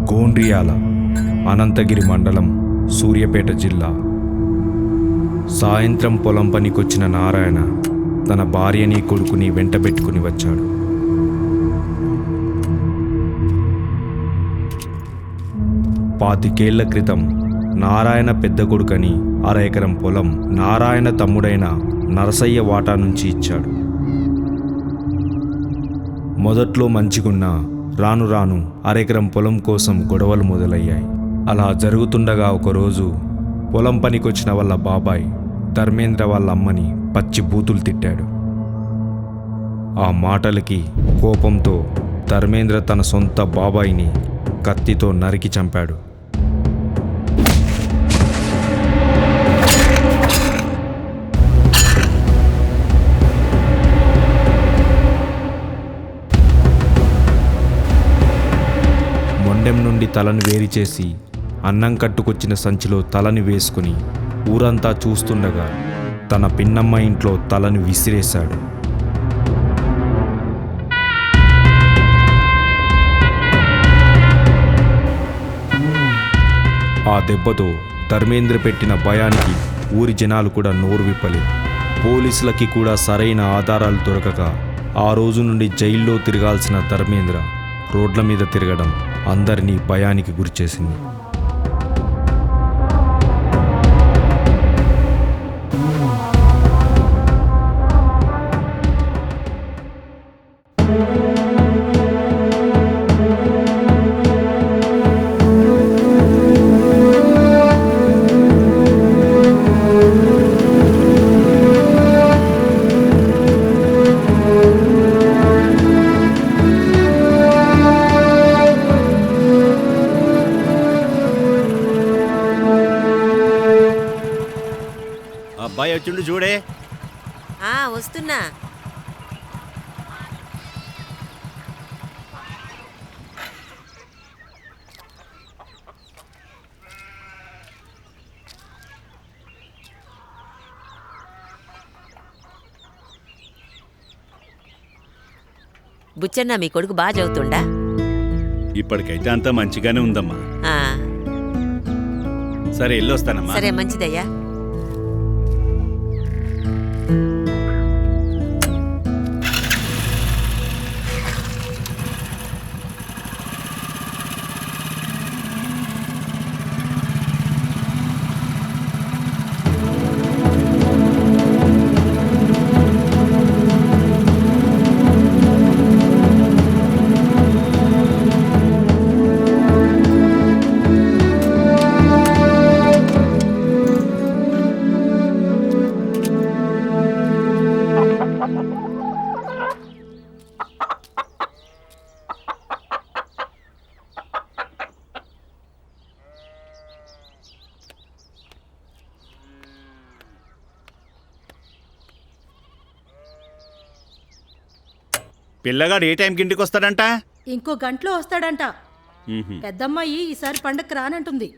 గోండ్రియాల, అనంతగిరి మండలం, సూర్యాపేట జిల్లా. సాయంత్రం పొలం పనికొచ్చిన నారాయణ తన భార్యని కొడుకుని వెంటబెట్టుకుని వచ్చాడు. 25 ఏళ్ల క్రితం నారాయణ పెద్ద కొడుకని 1/2 ఎకరం పొలం నారాయణ తమ్ముడైన నరసయ్య వాటా నుంచి ఇచ్చాడు. మొదట్లో మంచిగున్న రాను రాను 1/2 ఎకరం పొలం కోసం గొడవలు మొదలయ్యాయి. అలా జరుగుతుండగా ఒకరోజు పొలం పనికొచ్చిన వాళ్ళ బాబాయ్ ధర్మేంద్ర వాళ్ళ అమ్మని పచ్చి బూతులు తిట్టాడు. ఆ మాటలకి కోపంతో ధర్మేంద్ర తన సొంత బాబాయిని కత్తితో నరికి చంపాడు. మొండెం నుండి తలను వేరిచేసి అన్నం కట్టుకొచ్చిన సంచిలో తలని వేసుకుని ఊరంతా చూస్తుండగా తన పిన్నమ్మ ఇంట్లో తలని విసిరేశాడు. ఆ దెబ్బతో ధర్మేంద్ర పెట్టిన భయానికి ఊరి జనాలు కూడా నోరు విప్పలేదు. పోలీసులకి కూడా సరైన ఆధారాలు దొరకక ఆ రోజు నుండి జైల్లో తిరగాల్సిన ధర్మేంద్ర రోడ్ల మీద తిరగడం అందరినీ భయానికి గురిచేసింది. అబ్బాయి వచ్చిండు చూడే. వస్తున్నా. బుచ్చన్న మీ కొడుకు బాగా చదువుతుండా? ఇప్పటికైతే అంతా మంచిగానే ఉందమ్మా. సరే వెళ్ళొస్తానమ్మా. సరే మంచిదయ్యా. పిల్లగాడు ఏ టైంకి ఇంటికి వస్తాడంట? ఇంకో గంటలో వస్తాడంట. పెద్దమ్మాయి ఈసారి పండగ రానంటుంది.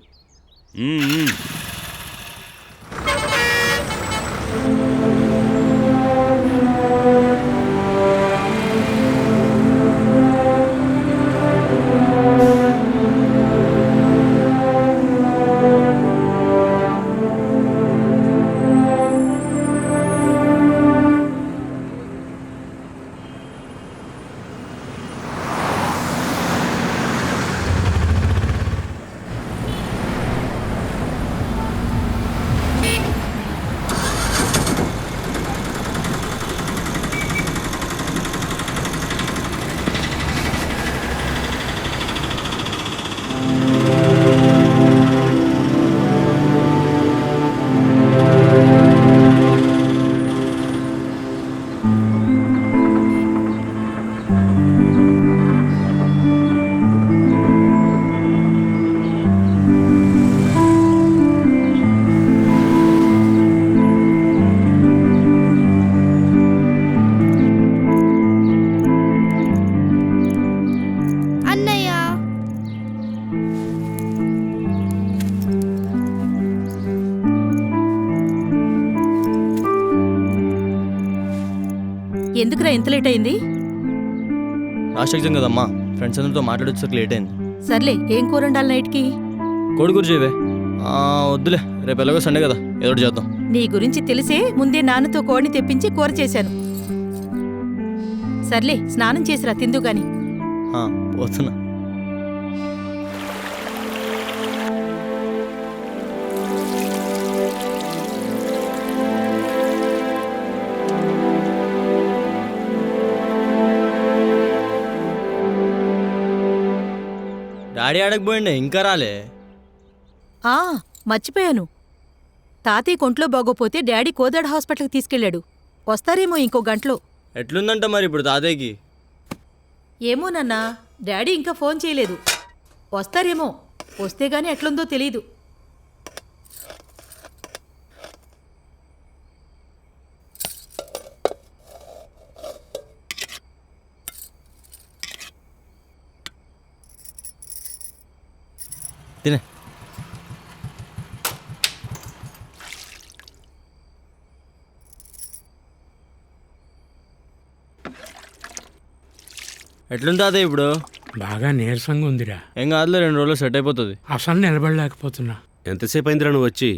ఎందుకురా ఇంత లేట్ అయింది? లాస్ట్ ఎగ్జామ్ కదమ్మా, ఫ్రెండ్స్ అందరితో మాట్లాడొచ్చేసరికి లేట్ అయింది. సర్లే ఏం కూర వండాలి నైట్కి? కోడికూర చేయవే. వద్దులే, రేపు ఎలాగో సండే కదా, ఏదో ఒకటి చేద్దాం. నీ గురించి తెలిసే ముందే నాన్నతో కోడిని తెప్పించి కూర చేశాను. సర్లే స్నానం చేసిరా తిందు గాని. పోతున్నా. డాడీ ఆడకపోయిండే, ఇంకా రాలే. మర్చిపోయాను. తాతయ్య కొంట్లో బాగోపోతే డాడీ కోదాడ హాస్పిటల్కి తీసుకెళ్ళాడు. వస్తారేమో ఇంకో గంటలో. ఎట్లుందంట మరి ఇప్పుడు తాతయ్యకి? ఏమోనన్నా, డాడీ ఇంకా ఫోన్ చేయలేదు. వస్తారేమో, వస్తే గాని ఎట్లుందో తెలీదు. తినే. ఎట్లుంది తాతయ్య ఇప్పుడు? బాగా నీరసంగా ఉందిరా. ఏం కాదులే, 2 రోజులు సెట్ అయిపోతుంది. అసలు నిలబడలేకపోతున్నా. ఎంతసేపు అయిందిరా నువ్వు వచ్చి?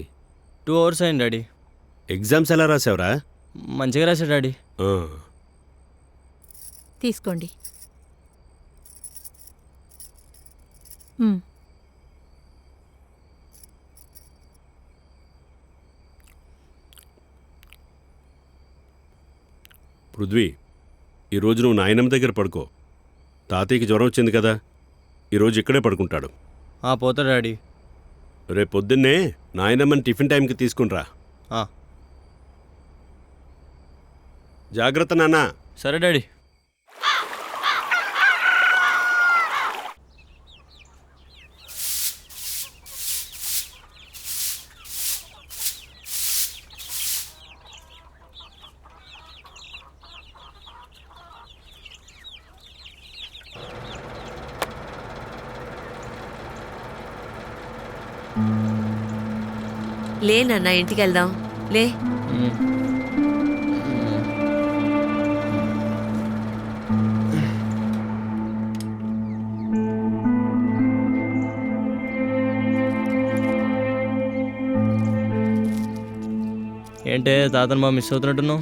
2 hours అయింది డాడీ. ఎగ్జామ్స్ ఎలా రాసావురా? మంచిగా రాశా డాడీ. తీసుకోండి. పృథ్వీ, ఈరోజు నువ్వు నాయనమ్మ దగ్గర పడుకో. తాతయ్యకి జ్వరం వచ్చింది కదా, ఈరోజు ఇక్కడే పడుకుంటాడు. పోతా డాడీ. రేపు పొద్దున్నే నాయనమ్మని టిఫిన్ టైంకి తీసుకునిరా. జాగ్రత్త నాన్న. సరే డాడీ. లే నాన్న, ఇంటికి వెళ్దాం. లే. ఏంటే తాతను బాగా మిస్ అవుతున్నట్టున్నావు?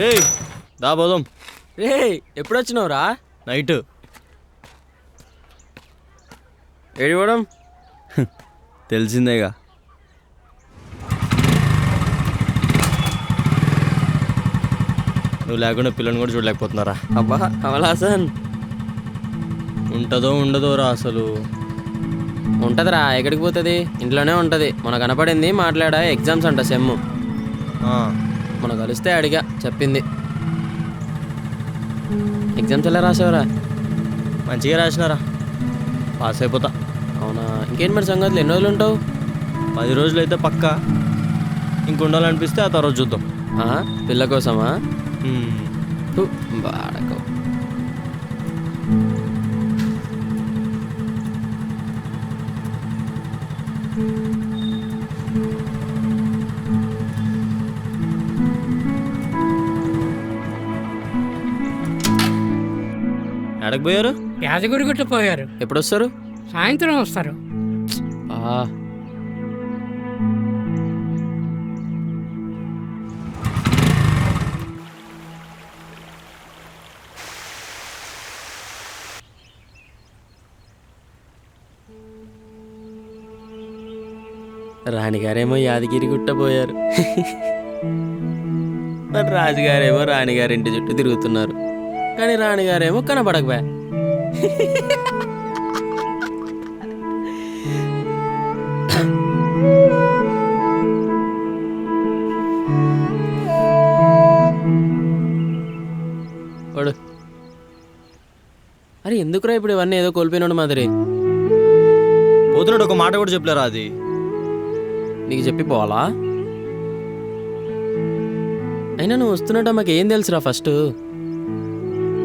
ఏయ్ దా పోదాం. రే ఎప్పుడు వచ్చినావురా? నైట్. ఏడిపోవడం? తెలిసిందేగా. నువ్వు లేకుండా పిల్లని కూడా చూడలేకపోతున్నారా? అబ్బా కమల్ హాసన్. ఉంటుందో ఉండదో రా అసలు. ఉంటదిరా, ఎక్కడికి పోతుంది? ఇంట్లోనే ఉంటుంది. మొన్న కనపడింది, మాట్లాడా. ఎగ్జామ్స్ అంట, సెమ్. మొన్న కలిస్తే అడిగా, చెప్పింది. ఎగ్జామ్స్ ఎలా రాసావురా? మంచిగా రాసినారా, పాస్ అయిపోతా. అవునా? ఇంకేంటి మరి సంగతులు? ఎన్ని రోజులు ఉంటావు? 10 రోజులు అయితే పక్కా. ఇంకొండాలనిపిస్తే ఆ తర్వాత చూద్దాం. పిల్ల కోసమా? బాడకో. ఎక్కడికి పోయారు? యాదగిరి గుట్ట పోయారు. ఎప్పుడు వస్తారు? సాయంత్రం వస్తారు. రాణిగారేమో యాదగిరి గుట్ట పోయారు. మరి రాజుగారేమో రాణిగారి ఇంటి చుట్టూ తిరుగుతున్నారు. కానీ రాణిగారేమో కనపడకపోయా. వాడు అరే ఎందుకురా ఇప్పుడు ఇవన్నీ ఏదో కోల్పోయినాడు మాదిరి. పోతున్నాడు, ఒక మాట కూడా చెప్పలేరా? అది నీకు చెప్పి పోవాలా? అయినా నువ్వు వస్తున్నట్టు మాకు ఏం తెలుసురా? ఫస్ట్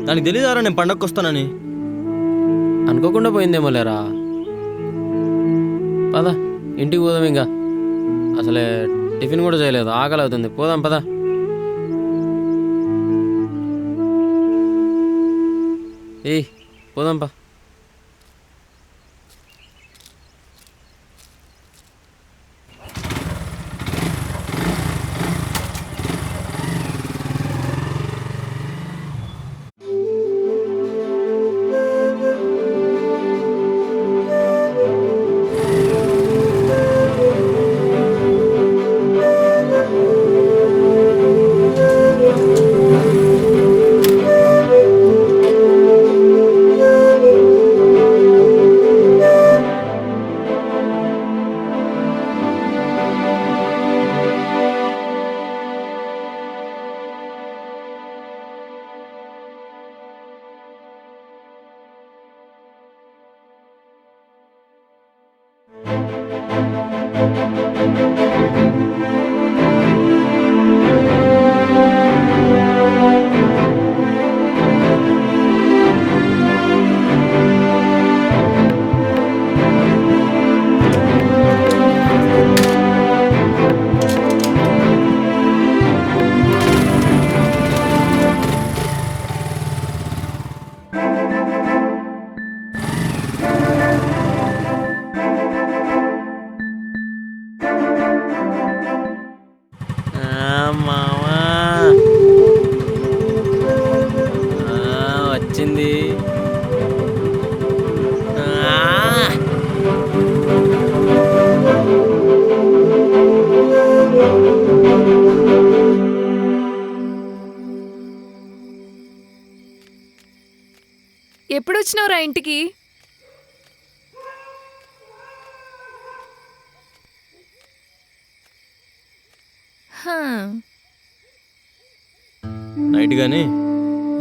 దానికి తెలియదారా నేను పండగకి వస్తానని? అనుకోకుండా పోయిందేమో లేరా. పద ఇంటికి పోదాం. ఇంకా అసలే టిఫిన్ కూడా చేయలేదు, ఆకలి అవుతుంది. పోదాం పద. ఏయ్ పోదాంపా. మామా వచ్చింది. ఎప్పుడు వచ్చినావురా ఇంటికి? నైట్ కానీ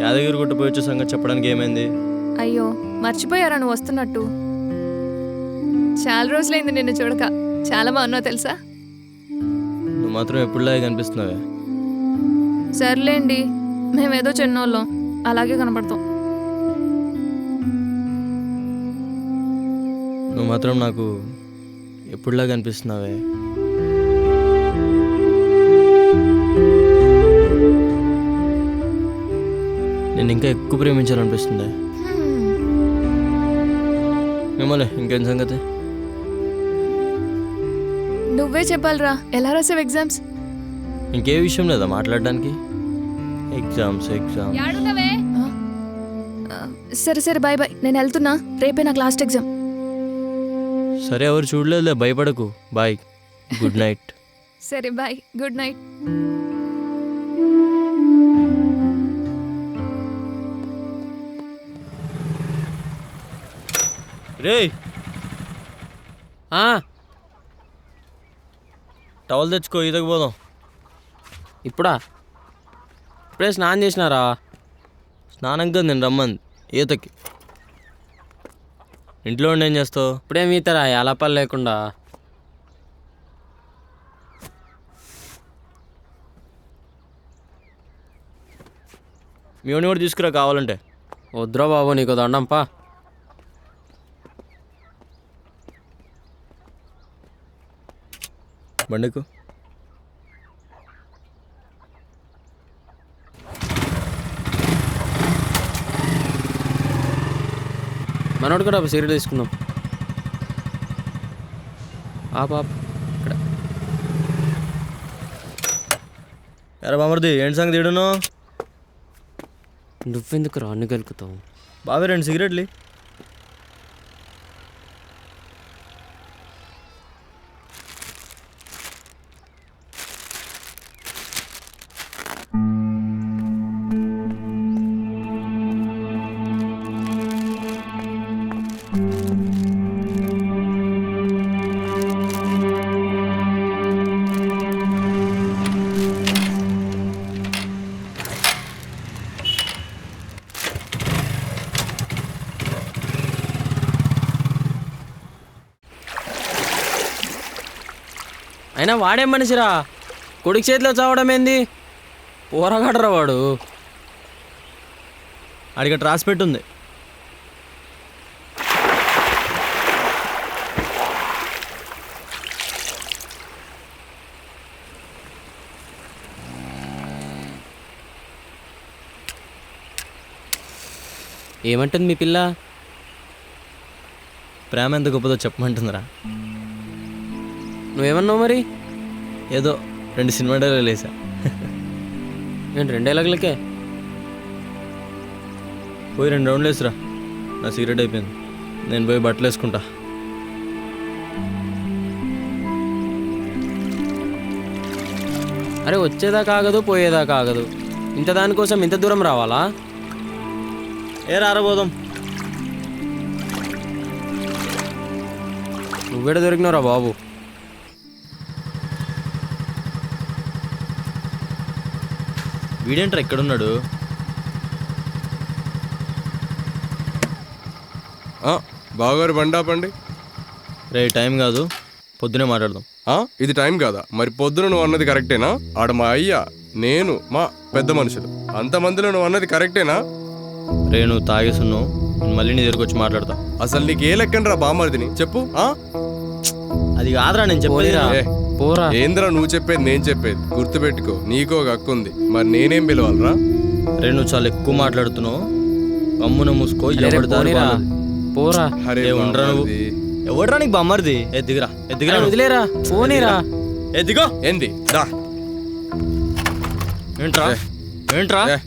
యాదగిరి గుట్ట పోయి వచ్చే సంగతి చెప్పడానికి ఏమైంది? అయ్యో మర్చిపోయారా నువ్వు వస్తున్నట్టు. చాలా రోజులైంది నిన్ను చూడక. చాలా బాగున్నావు తెలుసా. నువ్వు మాత్రం ఎప్పుడులాగే కనిపిస్తున్నావే. సర్లేండి, మేమేదో చిన్నోళ్ళం, అలాగే కనపడతాం. నువ్వు మాత్రం నాకు ఎప్పుడులాగా కనిపిస్తున్నావే. నేను ఇంకా ఎక్కువ ప్రేమించాలనిపిస్తుంది. మిమ్మల్ని ఇంకేం సంగతి? నువ్వే చెప్పాలిరా, ఎలా రాసావు ఎగ్జామ్స్? ఇంకే విషయం లేదా మాట్లాడడానికి? Exams exam. సరే సరే బాయ్ బాయ్, నేను వెళ్తున్నా. రేపే నాకు లాస్ట్ ఎగ్జామ్. సరే ఎవరు చూడలేదులే, భయపడకు. Bye, good night. సరే బాయ్, గుడ్ నైట్. రేయ్ ఆ, టవల్ తెచ్చుకో, ఈతకు పోదాం. ఇప్పుడా? ఇప్పుడే స్నానం చేసినారా? స్నానం కదా నేను రమ్మంది, ఈతకి. ఇంట్లో ఉండి ఏం చేస్తావు? ఇప్పుడేం ఈతరా అలపలు లేకుండా? మీ వాడిని కూడా తీసుకురా కావాలంటే. వద్దురా బాబు, నీకు దండంపా. బండికు. మనోడు కూడా సిగరెట్ తీసుకుందాం. ఆ పాప ఇక్కడ. ఎరా బామర్ది, ఏంటి సంగతి తీయడును? నువ్వెందుకు రాన్ని గెలుకుతావు? బాబే 2 సిగరెట్లు. అయినా వాడేం మనిషిరా, కొడుకు చేతిలో చావడం ఏంది? పోరగాడరా వాడు. అడిగ రాసి పెట్టుంది. ఏమంటుంది మీ పిల్ల? ప్రేమ ఎంత గొప్పదో చెప్పమంటుందిరా. నువ్వేమన్నావు మరి? ఏదో 2 సినిమా డైలాగులు వేసా. ఏంటి 2 డైలాగులకే? పోయి 2 రౌండ్లు వేసురా. నా సిగరెట్ అయిపోయింది, నేను పోయి బట్టలు వేసుకుంటా. అరే వచ్చేదాకా ఆగదు, పోయేదాకా ఆగదు. ఇంత దానికోసం ఇంత దూరం రావాలా? ఏ రారబోదాం. నువ్వేడ దొరికినవురా బాబు? వీడేంట్రా ఎక్కడున్నాడు? బావగారు బండాపండి. రే టైం కాదు, పొద్దునే మాట్లాడదాం. ఇది టైం కాదా? మరి పొద్దున నువ్వు అన్నది కరెక్టేనా? ఆడ మా అయ్య, నేను, మా పెద్ద మనుషులు అంతమందిలో నువ్వు అన్నది కరెక్టేనా? రే నువ్వు తాగేసున్నావు, నేను మళ్ళీ నీ దగ్గరికి వచ్చి మాట్లాడతా. అసలు నీకు ఏ లెక్కనరా బామ్మర్దిని చెప్పు. అది కాదురా నేను చెప్పేది. ఏ, పోరా. ఏంద్రా నువ్వు చెప్పేది నేను చెప్పేది? గుర్తుపెట్టుకో, నీకో ఒక హక్కు ఉంది. మరి నేనేం పిలవాలరా? రే నువ్వు చాలా ఎక్కువ మాట్లాడుతున్నావు, అమ్మున మూసుకో. ఎవడు దారి పోనీరా. వాళ్ళది. పోరా. అరే ఏ ఉండరా నువ్వు? బామ్మర్ది. ఎవడ్రా నీకు బొమ్మర్ది? ఏ దిగరా, ఏ దిగరా, అరే వదిలేరా, పోనీరా. ఏ దిగో. ఏంది దా. ఏంట్రా ఏంట్రా? ఏ.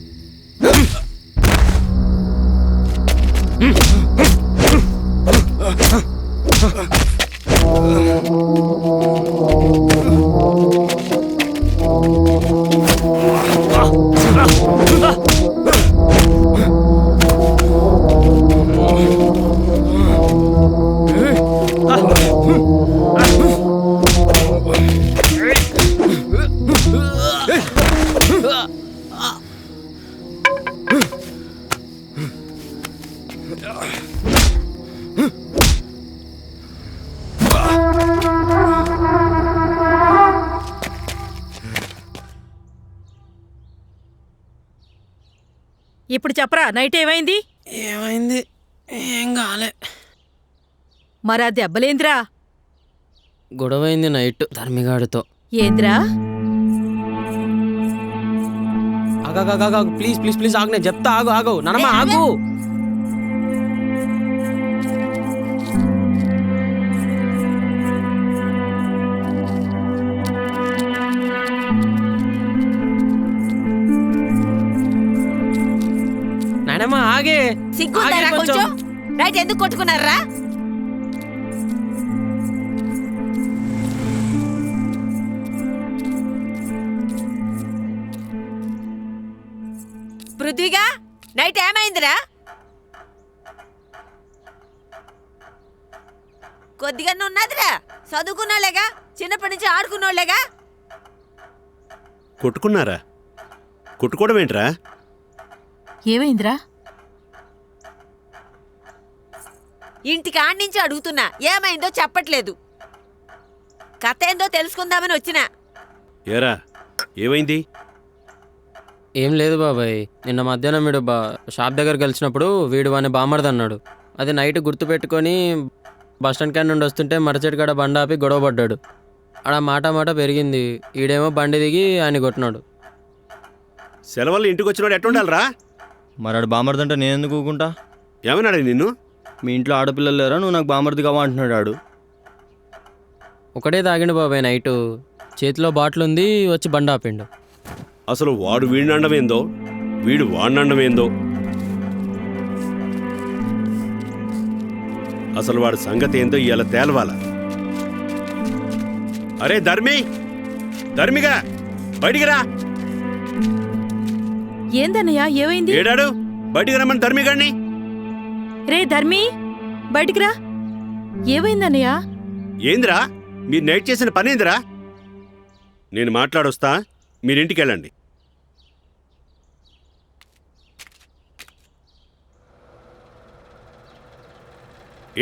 ఇప్పుడు చెప్పరా, నైట్ ఏమైంది? ఏమైంది? ఏం కాలే. మరి ఆ దెబ్బలేంద్రా? గొడవైంది నైట్ ధర్మిగాడితో. ఏంద్రా? ఆగు, ప్లీజ్ ప్లీజ్ ప్లీజ్ ఆగు, నేను చెప్తా. ఆగు నానమ్మ, ఆగు. నానమ్మ ఆగే. సిగ్గుందారా ఆగే కొంచెం? రైట్ ఎందుకు కొట్టుకున్నారా? పృథ్వీగా నైట్ ఏమైందిరా? కొద్దిగా ఉన్నదిరా. చదువుకున్నోళ్ళేగా, చిన్నప్పటి నుంచి ఆడుకున్నోళ్ళేగా. కొట్టుకున్నారా? కొట్టుకోవడం ఏంట్రా? ఏమైందిరా? ఇంటికి ఆడ్నుంచి అడుగుతున్నా, ఏమైందో చెప్పట్లేదు. కథ ఏందో తెలుసుకుందామని వచ్చినా. ఏరా ఏమైంది? ఏం లేదు బాబాయ్, నిన్న మధ్యాహ్నం వీడు షాప్ దగ్గర కలిసినప్పుడు వీడు వాని బామ్మర్ది అన్నాడు. అది నైట్ గుర్తుపెట్టుకొని బస్టాండ్ క్యాన్ నుండి వస్తుంటే మరచెట్టు కాడ బండి ఆపి గొడవ పడ్డాడు. ఆడ మాట పెరిగింది. ఈడేమో బండి దిగి ఆయన కొట్టినాడు. సెలవులు ఇంటికి వచ్చినాడు ఎట్లుండాలరా? మరి ఆడు బామర్దంటే నేను ఎందుకు ఊకుంటా? ఏమన్నాడు నిన్ను? మీ ఇంట్లో ఆడపిల్లలు లేరా, నువ్వు నాకు బామర్ది కావా అంటున్నాడు ఆడు. ఒకటే తాగిండు బాబాయ్ నైటు. చేతిలో బాటిల్ ఉంది, వచ్చి బండి ఆపిండు. అసలు వాడు వీడిని అండమేందో, వీడు వాడిని అండమేందో. అసలు వాడి సంగతి ఏందో ఇవాళ తేలవాల. అరే ధర్మిగా బయటికి రా. ఏందన్నయ్యా, ఏమైంది? ఏడాడు బయటికి రమ్మని ధర్మిగాడిని. రే ధర్మి, బయటికి రా. ఏమైందన్నయ్యా? ఏందిరా మీరు నైట్ చేసిన పనేందిరా? నేను మాట్లాడొస్తా, మీరింటికి వెళ్ళండి.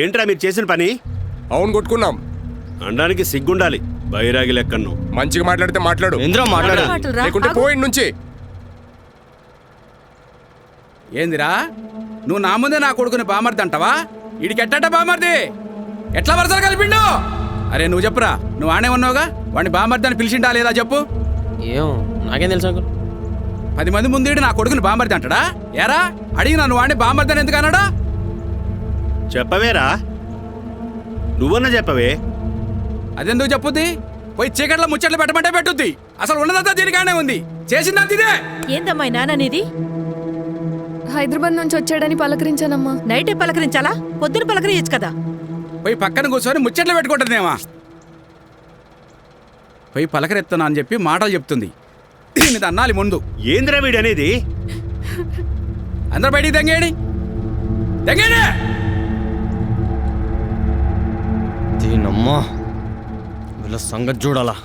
ఏంట్రా మీరు చేసిన పని? అవును కొట్టుకున్నాం. అనడానికి సిగ్గుండాలి, బైరాగి లెక్కను. మంచిగా మాట్లాడితే మాట్లాడు, ఏంద్రా మాట్లాడు. మాటలురా, లేకుంటే ఆగు. పోయి నుంచి. ఏందిరా, నువ్వు నా ముందే నా కొడుకుని బామర్ది అంటావా? వీడికి ఎట్టట బామర్ది? ఎట్లా వరసలు కలిపిండు? అరే నువ్వు చెప్పురా, నువ్వు ఆనే ఉన్నావుగా, వాడిని బామర్ది అని పిలిచిండా లేదా చెప్పు. ఏం నాకేం తెలుసు అంకుల్. 10 మంది ముందు నా కొడుకుని బామర్ది అంటాడా? ఏరా అడిగి నన్ను వాడిని బామర్దని ఎందుకు అన్నాడా? చెప్పవేరా, నువ్వన్నా చెప్పవే. అదెందుకు చెప్పుద్ది? పోయి చీకట్లో ముచ్చట్లు పెట్టమంటే పెట్టుద్ది. అసలు ఉన్నదంతా దీనికానే ఉంది, చేసిందంతా ఇదే. ఏందమ్మా ఈ నాన్ననేది? హైదరాబాద్ నుంచి వచ్చాడని పలకరించానమ్మా. నైటే పలకరించాలా? పొద్దున పలకరించచ్చు కదా. పోయి పక్కన కూర్చొని ముచ్చట్లు పెట్టుకుంటుందేమా. పోయి పలకరెత్తున్నా అని చెప్పి మాటలు చెప్తుంది. దీన్ని అన్నాలి ముందు. ఏంద్రా వీడు అనేది? అందరూ బయటికి తెంగేయండి, తెంగేయండి. దీనమ్మా వీళ్ళ సంగతి చూడాలా.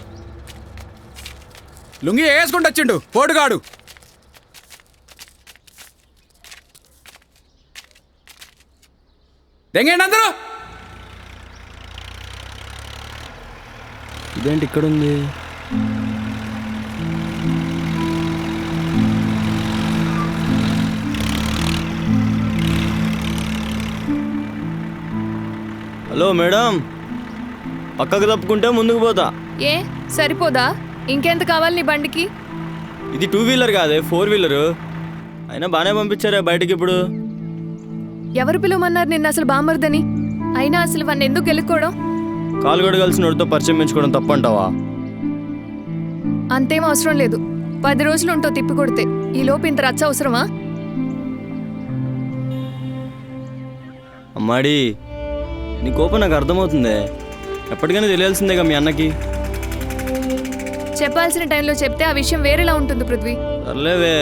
లుంగి వేసుకుంటూ వచ్చిండు పోటుగాడు. తెంగేయండి అందరూ. ఇదేంటి ఇక్కడ ఉంది? హలో మేడం, పక్కకు తప్పుకుంటే ముందుకు పోతా. ఏ సరిపోదా? ఇంకెంత కావాలి నీ బండికి? ఇది 2 వీలర్ కాదే, 4 వీలరు. అయినా బాగానే పంపించారా బయటికి ఇప్పుడు. ఎవరు పిలవమన్నారు నిన్న అసలు బామర్దని? అయినా అసలు వాడిని ఎందుకు గెలుక్కోవడం? కాలు గడగలిసిన వాడితో పరిచయం పెంచుకోవడం తప్పంటావా? అంతేం అవసరం లేదు. 10 రోజులు ఉంటావు తిప్పి కొడితే. ఈ లోపు ఇంత రచ్చ అవసరమా? అమ్మాడి, నీ కోపం నాకు అర్థమవుతుందే. ఎప్పటికైనా తెలియాల్సిందేగా మీ అన్నకి. చెప్పాల్సిన టైంలో చెప్తే ఆ విషయం వేరేలా ఉంటుంది పృథ్వీ. సర్లేవే,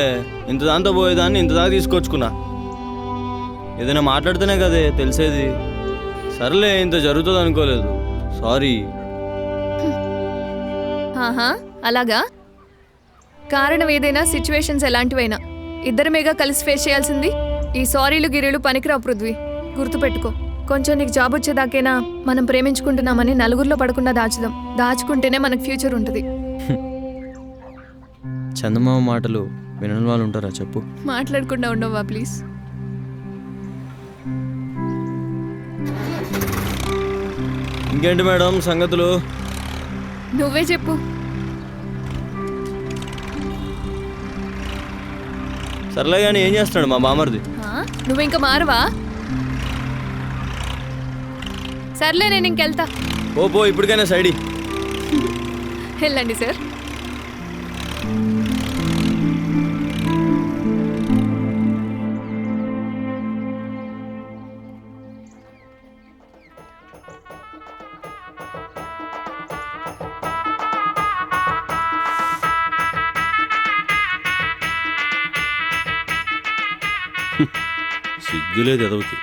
ఇంత దాంతో పోయేదాన్ని ఇంత దాకా తీసుకొచ్చుకున్నా. ఏదైనా మాట్లాడితేనే కదే తెలిసేది. సర్లే, ఇంత జరుగుతుంది అనుకోలేదు. సారీ. ఆహా, అలాగా? కారణం ఏదైనా, సిచ్యువేషన్స్ ఎలాంటివైనా ఇద్దరమేగా కలిసి ఫేస్ చేయాల్సింది. ఈ సారీలు గిరీలు పనికిరావు పృథ్వీ, గుర్తుపెట్టుకో. కొంచెం నీకు జాబ్ వచ్చేదాకేనా మనం ప్రేమించుకుంటున్నామని నలుగురిలో పడకుండా దాచుదాం. దాచుకుంటేనే మనకు ఫ్యూచర్ ఉంటుంది. చందమామ మాటలు వినని వాళ్ళు ఉంటారా చెప్పు? మాట్లాడకుండా ఉండవా ప్లీజ్? ఇంకేంటి మేడం సంగతులు? నువ్వే చెప్పు. సర్లే కానీ ఏం చేస్తున్నాడు మా బామర్ది? నువ్వు ఇంకా మారవా? సర్లే, నేను ఇంకెళ్తా. పో ఇప్పటికైనా సైడి. వెళ్ళండి సార్. సిగ్గులేదు ఎదవకి.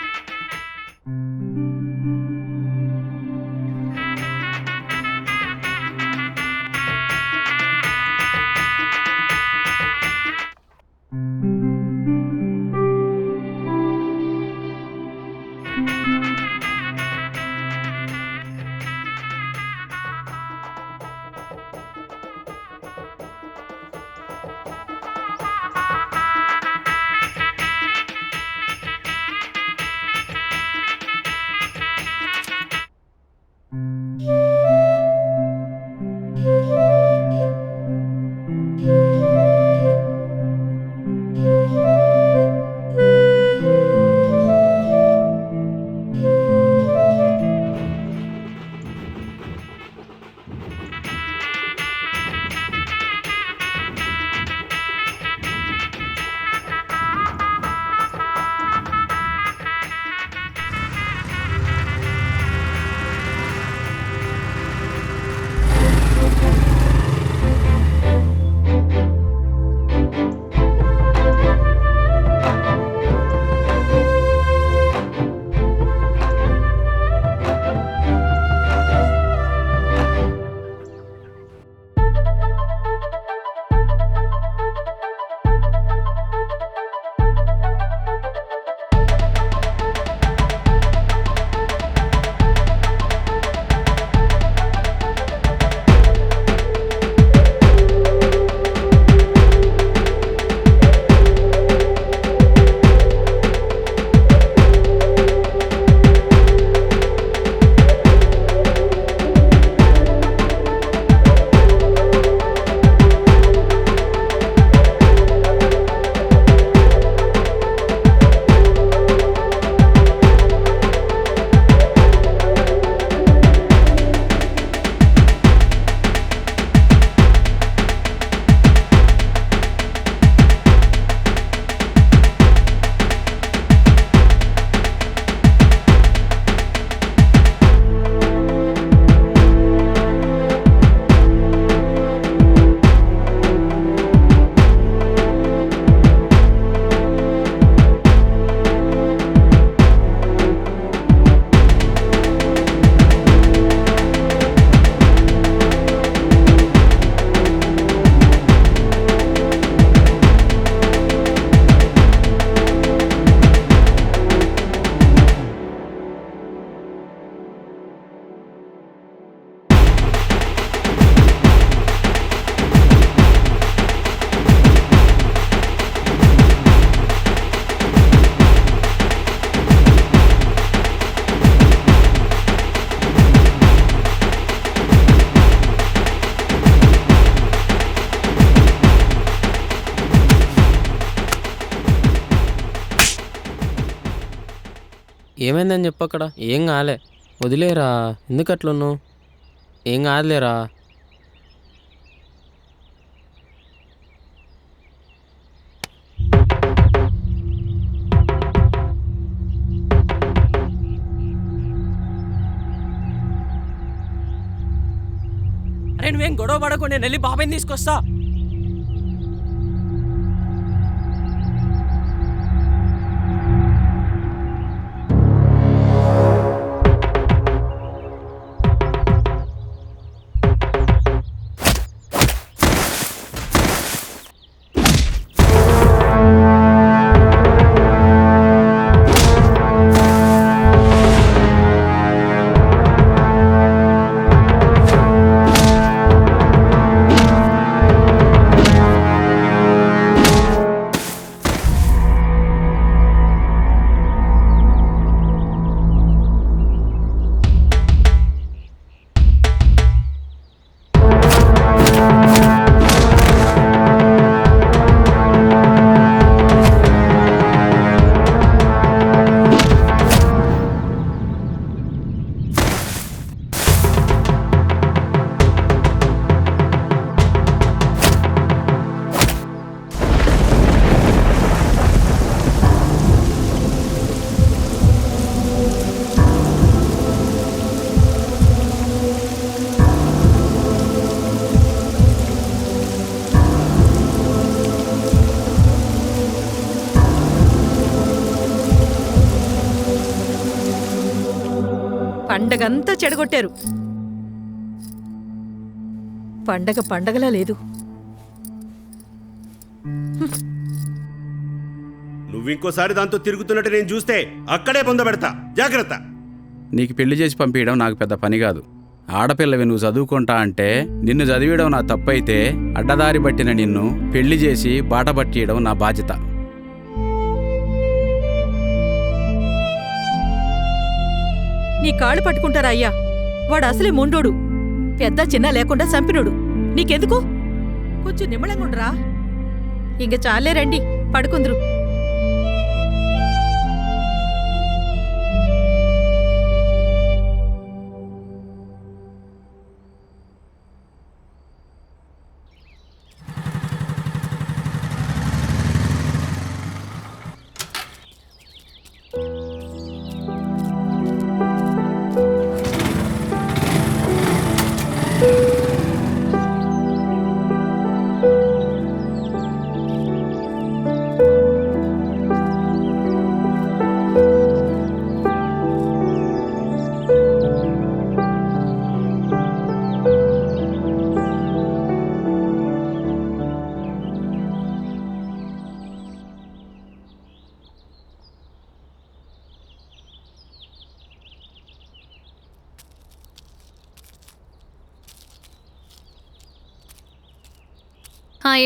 ఏమైందని చెప్పు అక్కడ. ఏం కాలే, వదిలేరా. ఎందుకు అట్లున్నావు? ఏం కాదులేరా. అరే నువ్వేం గొడవ పడకు, నేను వెళ్ళి బాబాయ్ని తీసుకొస్తా. పండగంతా చెడగొట్టారు. పండగ పండగలా లేదు. నువ్వింకోసారి దాంతో తిరుగుతున్నట్టు నేను చూస్తే అక్కడే పొందబెడతా, జాగ్రత్త. నీకు పెళ్లి చేసి పంపించడం నాకు పెద్ద పని కాదు. ఆడపిల్లవి నువ్వు చదువుకుంటా అంటే నిన్ను చదివేయడం నా తప్పైతే అడ్డదారి పట్టిన నిన్ను పెళ్లి చేసి బాట పట్టియడం నా బాధ్యత. నీ కాళ్ళు పట్టుకుంటారా అయ్యా? వాడు అసలే మొండోడు, పెద్ద చిన్న లేకుండా చంపినోడు. నీకెందుకు? కొంచెం నిమ్మళంగుండ్రా. ఇంక చాలే, రండి పడుకుందరు.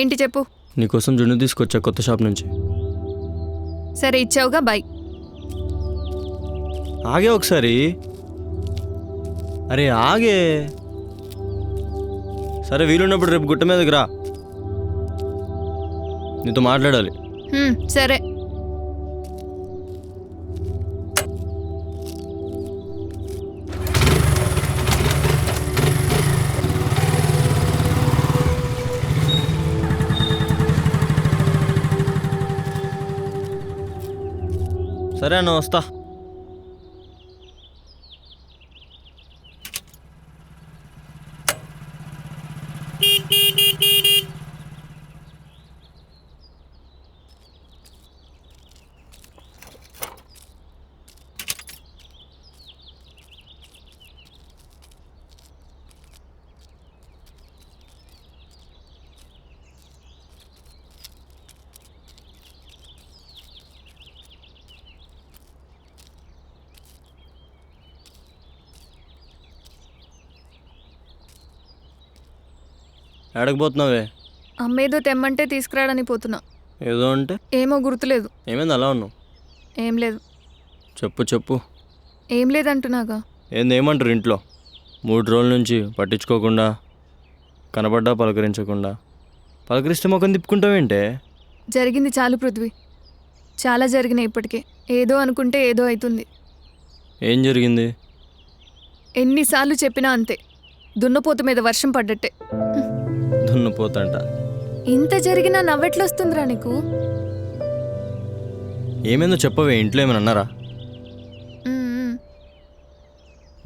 ఏంటి చెప్పు. నీకోసం జున్ను తీసుకొచ్చా కొత్త షాప్ నుంచి. సరే ఇచ్చావుగా, బాయ్. ఆగే ఒకసారి. అరే ఆగే. సరే వీలున్నప్పుడు రేపు గుట్ట మీదకి రా, నీతో మాట్లాడాలి. సరే. సరే అన్న, వస్తా. ఏడకపోతున్నావే? అమ్మేదో తెమ్మంటే తీసుకురాడని పోతున్నా. ఏదో అంటే? ఏమో గుర్తులేదు. ఏమైంది అలా ఉన్నావు? ఏం లేదు. చెప్పు చెప్పు. ఏం లేదంటున్నాగా. ఏమంటారు ఇంట్లో? 3 రోజుల నుంచి పట్టించుకోకుండా, కనబడ్డా పలకరించకుండా. పలకరిస్తే మొక్కని తిప్పుకుంటావేంటే? జరిగింది చాలు పృథ్వీ, చాలా జరిగినాయి ఇప్పటికే. ఏదో అనుకుంటే ఏదో అవుతుంది. ఏం జరిగింది? ఎన్నిసార్లు చెప్పినా అంతే, దున్నపోతు మీద వర్షం పడ్డట్టే. దున్నపోతంట. ఇంత జరిగినా నవ్వెట్లొస్తుందిరా నీకు? ఏమైందో చెప్పవే, ఇంట్లో ఏమైనా అన్నారా? మ్మ్.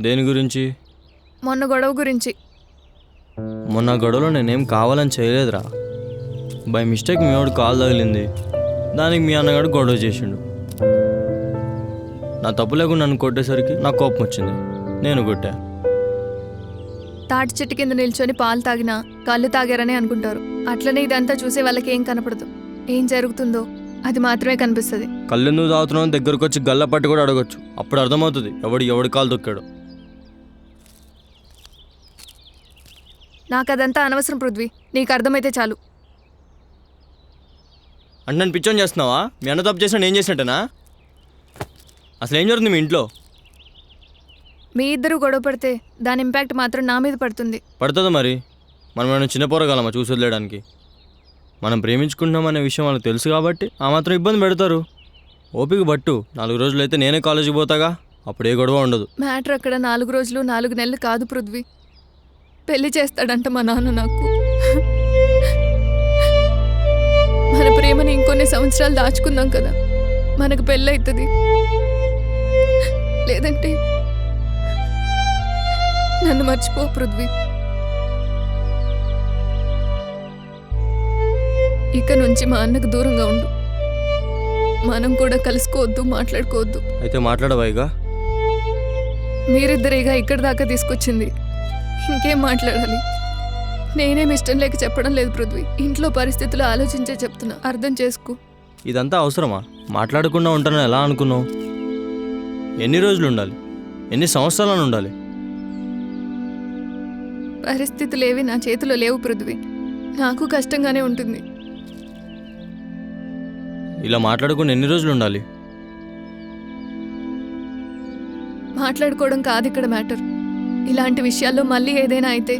దేని గురించి? మొన్న గొడవ గురించి. మొన్న గొడవలో నేనేం కావాలని చేయలేదురా. బై మిస్టేక్ మీ వాడు కాలు తగిలింది, దానికి మీ అన్నగాడు గొడవ చేసిండు. నా తప్పు లేకుండా నన్ను కొట్టేసరికి నాకు కోపం వచ్చింది, నేను కొట్టా. తాటి చెట్టు కింద నిల్చొని పాలు తాగినా కళ్ళు తాగారని అనుకుంటారు. అట్లనే ఇదంతా చూసే వాళ్ళకి ఏం కనపడదు. ఏం జరుగుతుందో అది మాత్రమే కనిపిస్తుంది. కళ్ళెందుకు తాగుతున్నావు దగ్గరకు వచ్చి గల్ల పట్టి కూడా అడగొచ్చు, అప్పుడు అర్థమవుతుంది ఎవడి కాలు తొక్కాడు. నాకు అదంతా అనవసరం పృథ్వీ, నీకు అర్థమైతే చాలు. అంటే నన్ను పిచ్చోని చేస్తున్నావా? మీ అన్న తప్పు చేసినా నేను చేసినట్టేనా? అసలు ఏం జరుగుతుంది మీ ఇంట్లో? మీ ఇద్దరు గొడవ పడితే దాని ఇంపాక్ట్ మాత్రం నా మీద పడుతుంది. పడుతుంది మరి. మనం ఏమైనా చిన్న పోరగలమా చూసి వదిలేయడానికి? మనం ప్రేమించుకుంటున్నామనే విషయం వాళ్ళకి తెలుసు కాబట్టి ఆ మాత్రం ఇబ్బంది పెడతారు. ఓపిక పట్టు, 4 రోజులైతే నేనే కాలేజీకి పోతాగా, అప్పుడు ఏ గొడవ ఉండదు. మ్యాటర్ అక్కడ 4 రోజులు 4 నెలలు కాదు పృథ్వీ. పెళ్లి చేస్తాడంట మా నాన్న నాకు. మన ప్రేమని ఇంకొన్ని సంవత్సరాలు దాచుకుందాం కదా, మనకు పెళ్ళి అవుతుంది. లేదంటే నన్ను మర్చిపో పృథ్వీ. ఇక నుంచి మా అన్నకు దూరంగా ఉండు. మనం కూడా కలుసుకోవద్దు, మాట్లాడుకోవద్దు. అయితే మాట్లాడవాయిగా? మీరిద్దరేగా ఇక్కడి దాకా తీసుకొచ్చింది, ఇంకేం మాట్లాడాలి? నేనేం ఇష్టం లేక చెప్పడం లేదు పృథ్వీ, ఇంట్లో పరిస్థితులు ఆలోచించే చెప్తున్నా, అర్థం చేసుకో. ఇదంతా అవసరమా? మాట్లాడకుండా ఉంటానని ఎలా అనుకున్నావు? ఎన్ని రోజులు ఉండాలి? ఎన్ని సంవత్సరాలను ఉండాలి? పరిస్థితులు ఏవి నా చేతిలో లేవు పృథ్వీ, నాకు కష్టంగానే ఉంటుంది. ఇలా మాట్లాడుకుని ఎన్ని రోజులు ఉండాలి? మాట్లాడుకోవడం కాదు ఇక్కడ మ్యాటర్. ఇలాంటి విషయాల్లో మళ్ళీ ఏదైనా అయితే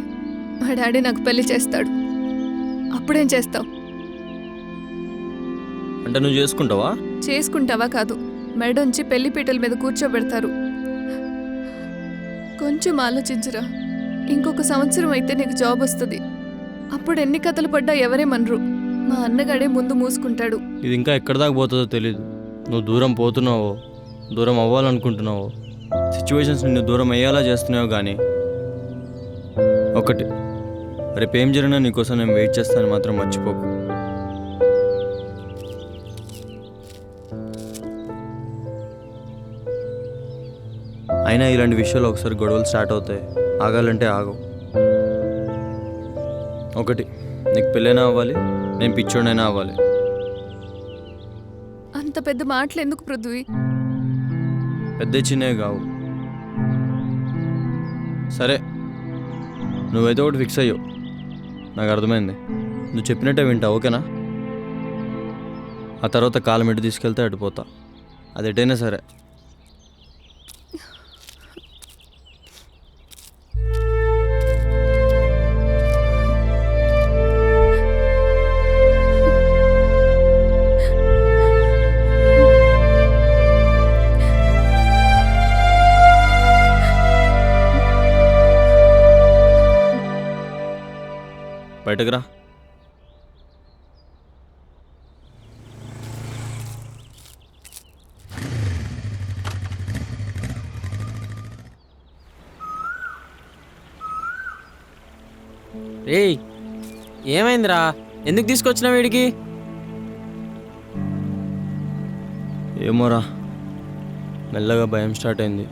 మా డాడీ నాకు పెళ్లి చేస్తాడు. అప్పుడేం చేస్తావు? అంటే నువ్వు చేసుకుంటావా? చేసుకుంటావా కాదు, మెడొంచి పెళ్లి పీటల మీద కూర్చోబెడతారు. కొంచెం ఆలోచించురా. ఇంకొక సంవత్సరం అయితే నీకు జాబ్ వస్తుంది. అప్పుడు ఎన్ని కథలు పడ్డా ఎవరేమనరు. మా అన్నగాడే ముందు మూసుకుంటాడు. ఇది ఇంకా ఎక్కడి దాకా పోతుందో తెలీదు. నువ్వు దూరం పోతున్నావో, దూరం అవ్వాలనుకుంటున్నావో, సిచ్యువేషన్స్ నిన్ను దూరం అయ్యేలా చేస్తున్నావు. కానీ ఒకటి, రేపు ఏం జరిగినా నీకోసం నేను వెయిట్ చేస్తాను మాత్రం మర్చిపోకు. అయినా ఇలాంటి విషయాలు ఒకసారి గొడవలు స్టార్ట్ అవుతాయి, ఆగాలంటే ఆగవు. ఒకటి, నీకు పెళ్ళైనా అవ్వాలి, నేను పిచ్చోడైనా అవ్వాలి. అంత పెద్ద మాటలు ఎందుకు పృథ్వీ? పెద్ద చిన్నవి కావు. సరే, నువ్వైతే ఒకటి ఫిక్స్ అయ్యావు, నాకు అర్థమైంది. నువ్వు చెప్పినట్టే వింటా, ఓకేనా? ఆ తర్వాత కాలం ఎటు తీసుకెళ్తే అడిపోతా, అది ఎటైనా సరే. బయటకు రా. రేయ్, ఏమైందిరా? ఎందుకు తీసుకొచ్చినా వీడికి? ఏమోరా, మెల్లగా భయం స్టార్ట్ అయింది.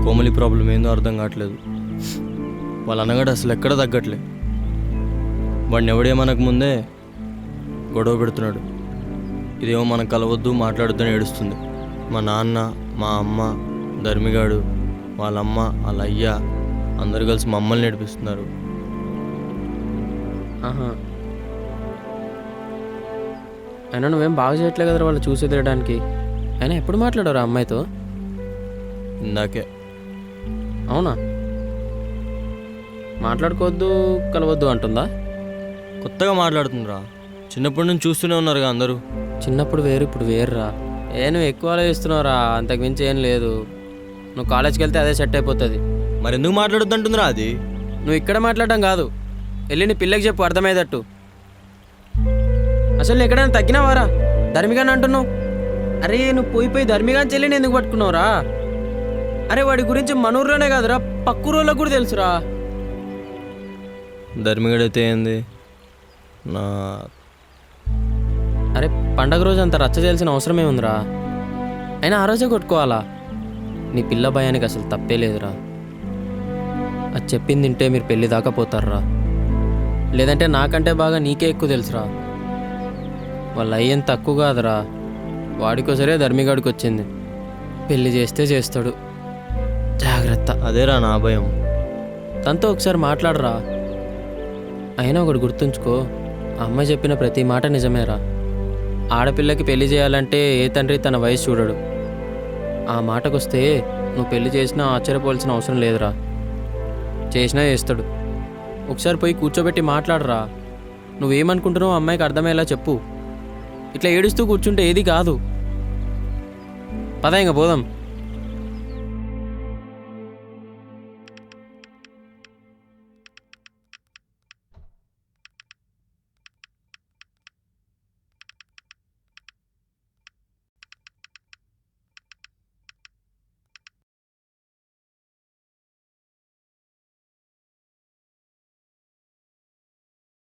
కోమలి ప్రాబ్లం ఏందో అర్థం కావట్లేదు. వాళ్ళ అన్నగాడు అసలు ఎక్కడ తగ్గట్లే. వాడిని ఎవడేమనక ముందే గొడవ పెడుతున్నాడు. ఇదేమో మనకు కలవద్దు, మాట్లాడొద్దని ఏడుస్తుంది. మా నాన్న, మా అమ్మ, ధర్మిగాడు, వాళ్ళమ్మ, వాళ్ళ అయ్య అందరు కలిసి మమ్మల్ని నేర్పిస్తున్నారు. ఆహా, అయినా నువ్వేం బాగా చేయట్లే కదరా వాళ్ళు చూసి తిరగడానికి. అయినా ఎప్పుడు మాట్లాడరా అమ్మాయితో? ఇందాకే. అవునా? మాట్లాడుకోవద్దు, కలవద్దు అంటుందా? కొత్తగా మాట్లాడుతుందిరా. చిన్నప్పటి నుంచి చూస్తూనే ఉన్నారుగా అందరూ. చిన్నప్పుడు వేరు, ఇప్పుడు వేరురా. నువ్వు ఎక్కువ ఆలోచిస్తున్నావురా, అంతకుమించి ఏం లేదు. నువ్వు కాలేజ్కి వెళ్తే అదే సెట్ అయిపోతుంది. మరి ఎందుకు మాట్లాడొద్దంటుందిరా అది? నువ్వు ఇక్కడ మాట్లాడడం కాదు, వెళ్ళి నీ పిల్లకి చెప్పు అర్థమయ్యేటట్టు. అసలు ఎక్కడైనా తగ్గినావారా? ధర్మిగాని అంటున్నావు. అరే నువ్వు పోయి ధర్మిగాని చెల్లిని ఎందుకు పట్టుకున్నావురా? అరే వాడి గురించి మనూరులోనే కాదురా, పక్కూరులో కూడా తెలుసురా. ధర్మిగడైతే ఏంది నా? అరే పండగ రోజు అంత రచ్చ చేయాల్సిన అవసరం ఏముందిరా? అయినా ఆ రోజే కొట్టుకోవాలా? నీ పిల్ల భయానికి అసలు తప్పే లేదురా. అది చెప్పింది తింటే మీరు పెళ్లి దాకా పోతారా. లేదంటే నాకంటే బాగా నీకే ఎక్కువ తెలుసురా. వాళ్ళ అయ్యేం తక్కువ కాదురా. వాడికోసరే ధర్మిగాడికి వచ్చింది. పెళ్లి చేస్తే చేస్తాడు, జాగ్రత్త. అదేరా నా భయం. తనతో ఒకసారి మాట్లాడరా. అయినా ఒకటి గుర్తుంచుకో, ఆ అమ్మాయి చెప్పిన ప్రతి మాట నిజమేరా. ఆడపిల్లకి పెళ్లి చేయాలంటే ఏ తండ్రి తన వయసు చూడడు. ఆ మాటకొస్తే నువ్వు పెళ్లి చేసినా ఆశ్చర్యపోవాల్సిన అవసరం లేదురా. చేసినా చేస్తాడు. ఒకసారి పోయి కూర్చోబెట్టి మాట్లాడరా. నువ్వేమనుకుంటున్నావు అమ్మాయికి అర్థమయ్యేలా చెప్పు. ఇట్లా ఏడుస్తూ కూర్చుంటే ఏది కాదు. పద ఇంక పోదాం.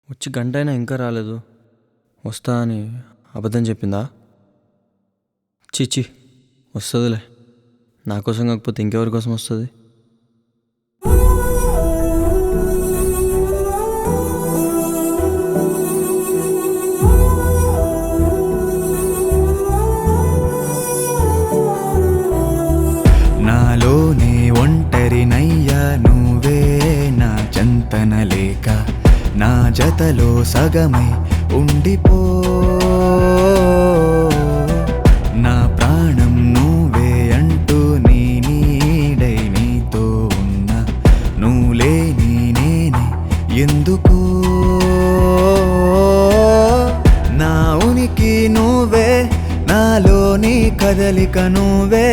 వచ్చి గంట అయినా ఇంకా రాలేదు. వస్తా అని అబద్ధం చెప్పిందా? చీచి, వస్తుందిలే. నా కోసం కాకపోతే ఇంకెవరి కోసం వస్తుంది? నాలోనే ఒంటరినయ్యా నువ్వే నా చెంతన లేక, నా జతలో సగమై ఉండిపో. నా ప్రాణం నువ్వే అంటూ నీ నీడై నీతో ఉన్నా, నువ్వు లేని నేనే ఎందుకో. నా ఉనికి నువ్వే, నాలోని కదలిక నువ్వే,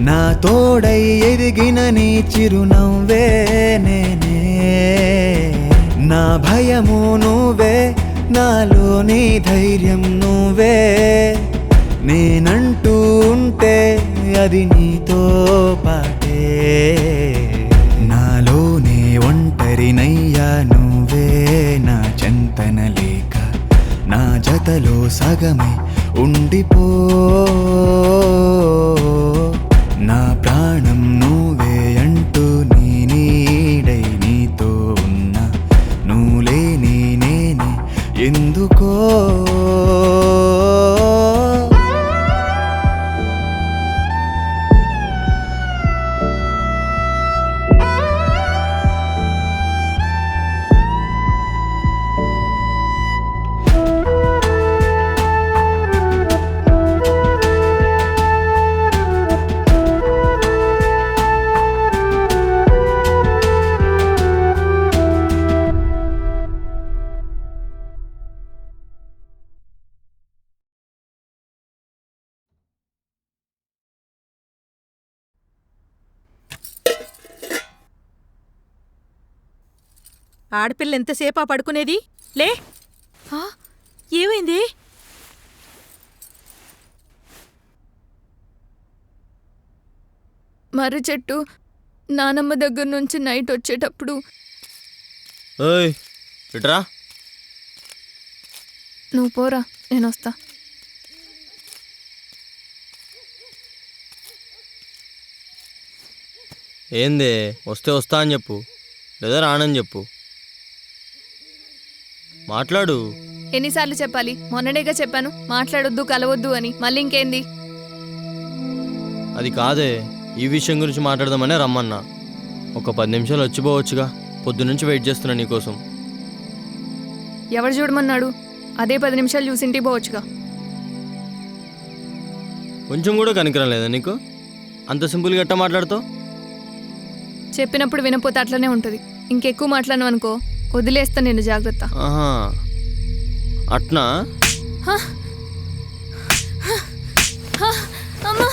నా తోడై ఎదిగిన నీ చిరునవ్వే నేనే. నా భయము నువ్వే, నాలోని ధైర్యం నువ్వే, నేనంటూ ఉంటే అది నీతో పాటే. నాలోనే ఒంటరినయ్యా నువ్వే నా చెంతన లేక, నా జతలో సగమై ఉండిపో. నా ప్రాణం నువ్వే అంటూ నీ నీడై నీతో ఉన్నా, నువ్వు లేని నేనే ఎందుకో. ఆడపిల్ల ఎంతసేపా పడుకునేది? లే. ఏమైంది? మర్రి చెట్టు నానమ్మ దగ్గర నుంచి నైట్ వచ్చేటప్పుడు. ఓయ్ ఇట్రా. నువ్వు పోరా, నేను వస్తా. ఏందే, వస్తే వస్తా అని చెప్పు, లేదా రానని చెప్పు. మాట్లాడు. ఎన్నిసార్లు చెప్పాలి? మొన్ననేగా చెప్పాను మాట్లాడొద్దు, కలవద్దు అని. మళ్ళీ ఇంకేంది? అది కాదే, ఈ విషయం గురించి మాట్లాడదామనే రమ్మన్నా. ఒక 10 నిమిషాలు వచ్చిపోవచ్చుగా, పొద్దునుంచి వెయిట్ చేస్తున్నా నీకోసం. ఎవరు చూడమన్నాడు? అదే 10 నిమిషాలు చూసింటి పోవచ్చుగా. కొంచెం కూడా కనికరం లేదా నీకు? అంత సింపుల్గా ఎట్టా మాట్లాడుతావు? చెప్పినప్పుడు వినపోతే అట్లనే ఉంటుంది. ఇంకెక్కువ మాట్లాడను అనుకో, వదిలేస్తా నిన్ను, జాగ్రత్త. ఆహా, అట్నా? అమ్మా,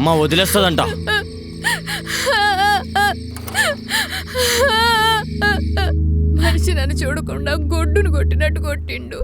అమ్మ వదిలేస్తుందంట. మనిషి నన్ను చూడకుండా గొడ్డును కొట్టినట్టు కొట్టిండు.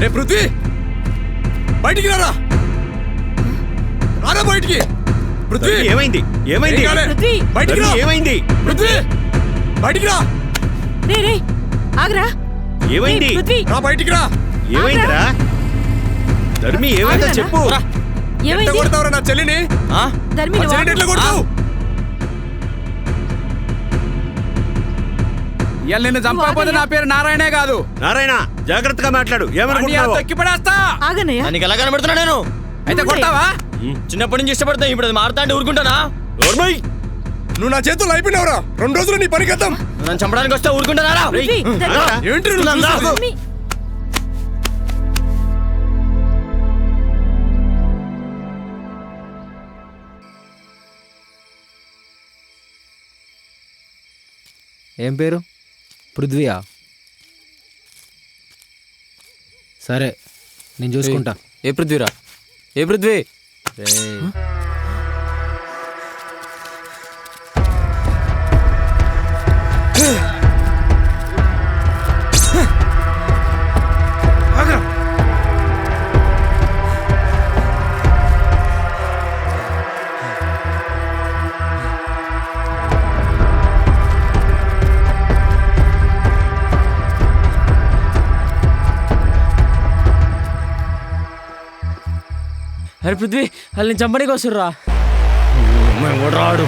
రే పృథ్వీ, బయటికి రారా, రారా బయటికి. పృథ్వీ ఏమైంది? ఏమైంది? పృథ్వీ, బయటికి రా. ఏమైంది? పృథ్వీ బయటికి రా. రే రే ఆగ్రా. ఏమైంది? పృథ్వీ, రా బయటికి రా. ఏమైందిరా? ధర్మి ఏమైందో చెప్పు. ఎట్ట ఏమైంది? కొడతావురా నా చెల్లిని? ధర్మి, మా నువ్వు చెల్లిని ఎట్లా కొడతావు? ఇవాళ నిన్ను చంపకపోతే నా పేరు నారాయణే కాదు. నారాయణ, జాగ్రత్తగా మాట్లాడు. ఏమనుకుంటున్నావు? తొక్కిపడేస్తా. ఆగన్నయ్య. నీకు ఎలా కనబడుతున్నా నేను? అయితే కొడతావా? చిన్నప్పటి నుంచి ఇష్టపడతా, ఇప్పుడు అది మారుతా అంటే ఊరుకుంటానా? నోర్మై! నువ్వు నా చేతుల్లో అయిపోయినావురా. 2 రోజులు నీ పని కద్దాం. నన్ను చంపడానికి వస్తే ఊరుకుంటానా? పృథ్వీ, ధర్మి. ఏంటి నువ్వు చూసేది? ధర్మి. ఏం పేరు? పృథ్వీయా? సరే, నేను చూసుకుంటా. ఏ పృథ్వీరా? ఏ పృథ్వీ? అరే పృథ్వీ, వాళ్ళు నేను చంపడానికి వస్తుర్రా. రాడు.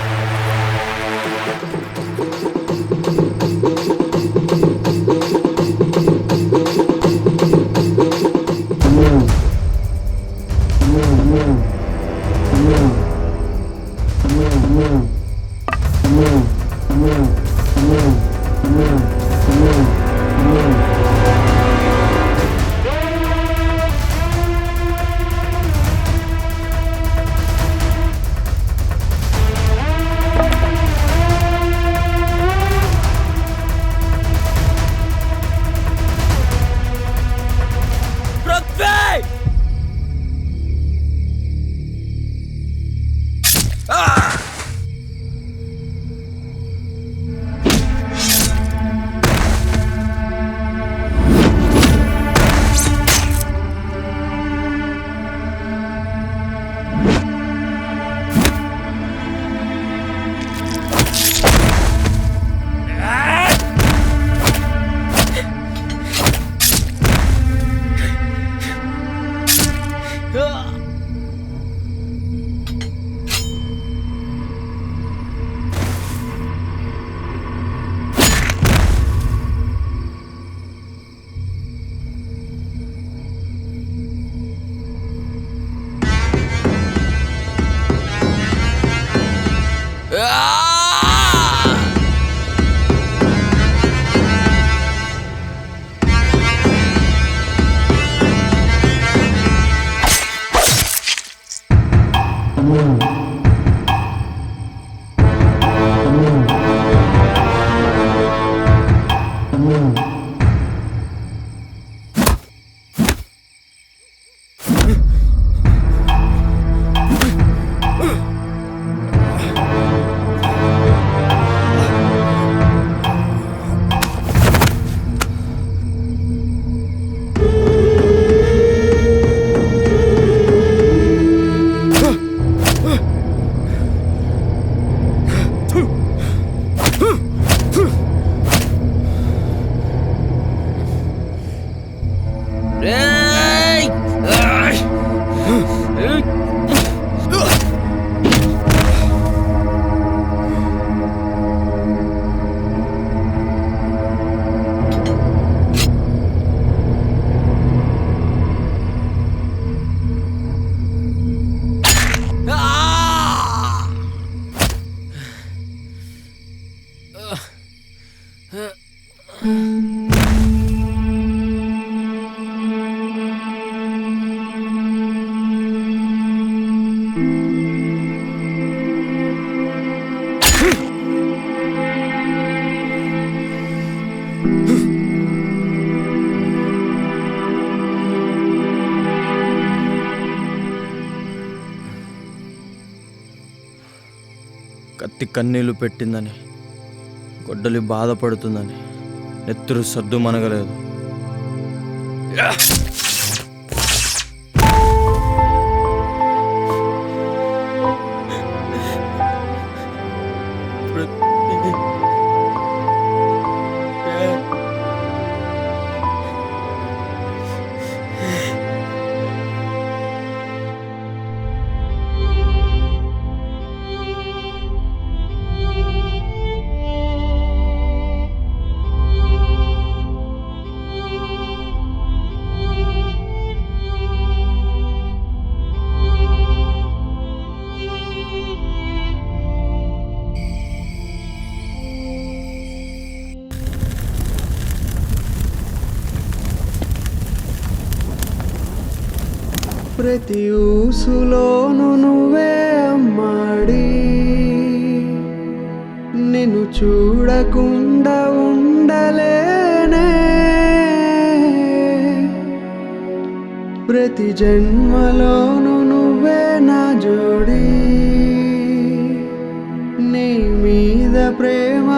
కత్తి కన్నీళ్లు పెట్టిందని, గొడ్డలి బాధపడుతుందని నెత్తురు సద్దు మనగలేదు. ప్రతి ఊసులోను నువ్వే అమ్మాడి, నిన్ను చూడకుండా ఉండలేనే. ప్రతి జన్మలోను నువ్వే నా జోడి, నీ మీద ప్రేమ